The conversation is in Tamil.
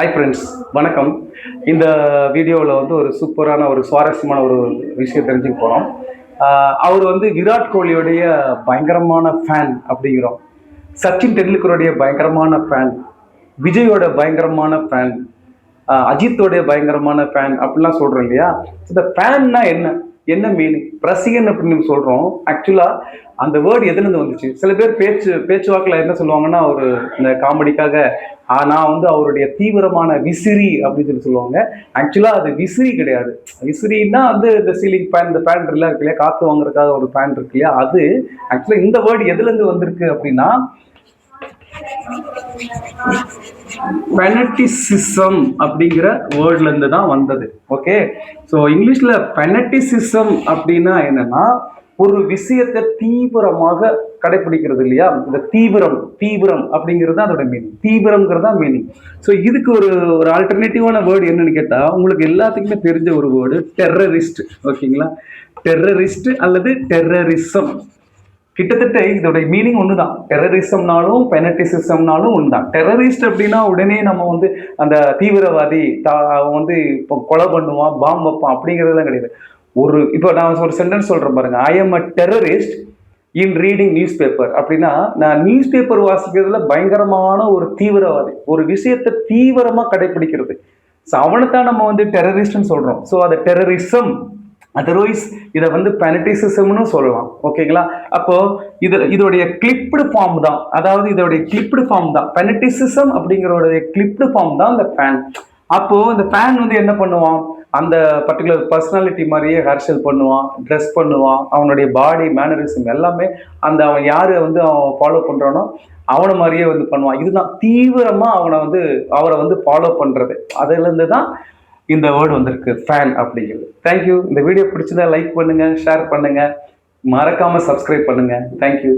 ஹாய் ஃப்ரெண்ட்ஸ், வணக்கம். இந்த வீடியோவில் வந்து ஒரு சூப்பரான ஒரு சுவாரஸ்யமான ஒரு விஷயம் தெரிஞ்சுக்க போகிறோம். அவர் வந்து விராட் கோலியோடைய பயங்கரமான ஃபேன் அப்படிங்கிறோம். சச்சின் டெண்டுல்கருடைய பயங்கரமான ஃபேன், விஜயோட பயங்கரமான ஃபேன், அஜித்தோடைய பயங்கரமான ஃபேன் அப்படிலாம் சொல்கிறோம் இல்லையா? இந்த ஃபேன்னா என்ன, என்ன மீனிங்? ரசிகன் அப்படின்னு சொல்கிறோம். ஆக்சுவலாக அந்த வேர்டு எதுலேருந்து வந்துச்சு? சில பேர் பேச்சுவாக்கில் என்ன சொல்லுவாங்கன்னா, ஒரு இந்த காமெடிக்காக நான் வந்து அவருடைய தீவிரமான விசிறி அப்படின்னு சொல்லுவாங்க. ஆக்சுவலாக அது விசிறி கிடையாது. விசிறின்னா வந்து இந்த சீலிங் ஃபேன், இந்த ஃபேன் எல்லாம் இருக்கு இல்லையா, காற்று வாங்குறதுக்காக ஒரு ஃபேன் இருக்கு இல்லையா, அது ஆக்சுவலாக இந்த வேர்டு எதுலேருந்து வந்திருக்கு அப்படின்னா, பெனட்டிசிசம் அப்படிங்கிற வேர்ட்ல இருந்து தான் வந்தது. ஓகே, ஸோ இங்கிலீஷ்ல பெனட்டிசிசம் அப்படின்னா என்னன்னா, ஒரு விஷயத்தை தீவிரமாக கடைபிடிக்கிறது இல்லையா, இந்த தீவிரம் தீவிரம் அப்படிங்கிறது தான் அதோட மீனிங். தீவிரம்ங்கிறது தான் மீனிங். ஸோ இதுக்கு ஒரு ஒரு ஆல்டர்னேட்டிவான வேர்டு என்னன்னு கேட்டா, உங்களுக்கு எல்லாத்துக்குமே தெரிஞ்ச ஒரு வேர்டு டெரரிஸ்ட். ஓகேங்களா, டெரரிஸ்ட் அல்லது டெரரிசம். கிட்டத்தட்ட இதோட மீனிங் ஒண்ணுதான். டெரரிசம்னாலும் பெனட்டிசிசம்னாலும் ஒண்ணுதான். டெரரிஸ்ட் அப்படின்னா உடனே நம்ம வந்து அந்த தீவிரவாதி அவன் வந்து இப்போ கொலை பண்ணுவான், பாம்பு வைப்பான் அப்படிங்கிறதுலாம் கிடையாது. இப்போ நான் ஒரு சென்டென்ஸ் சொல்றேன் பாருங்க. I am a terrorist in reading news paper அப்படின்னா, நான் நியூஸ் பேப்பர் வாசிக்கிறதுல பயங்கரமான ஒரு தீவிரவாதி, ஒரு விஷயத்தை தீவிரமா கடைபிடிக்கிறது. ஸோ அவனைத்தான் நம்ம வந்து டெரரிஸ்ட்னு சொல்றோம். ஸோ அதை டெரரிசம், அதர்வைஸ் இதை வந்து பெனட்டிசிசம்னு சொல்லலாம். ஓகேங்களா, அப்போ இதோடைய கிளிப்டு ஃபார்ம் தான், அதாவது இதோடைய கிளிப்டு ஃபார்ம் தான் பெனட்டிசிசம் அப்படிங்கிறோடைய கிளிப்டு ஃபார்ம் தான் இந்த ஃபேன். அப்போ இந்த ஃபேன் வந்து என்ன பண்ணுவான், அந்த பர்டிகுலர் பர்சனாலிட்டி மாதிரியே ஹேர் ஸ்டைல் பண்ணுவான், ட்ரெஸ் பண்ணுவான், அவனுடைய பாடி மேனரிசம் எல்லாமே அந்த அவன் யாரை வந்து அவன் ஃபாலோ பண்றானோ அவனை மாதிரியே வந்து பண்ணுவான். இதுதான் தீவிரமா அவரை வந்து ஃபாலோ பண்றது. அதுல இருந்து தான் இந்த வேர்டு வந்திருக்கு, ஃபேன் அப்படிங்கிறது. தேங்க்யூ. இந்த வீடியோ பிடிச்சதா லைக் பண்ணுங்க, ஷேர் பண்ணுங்க, மறக்காம சப்ஸ்கிரைப் பண்ணுங்க. தேங்க்யூ.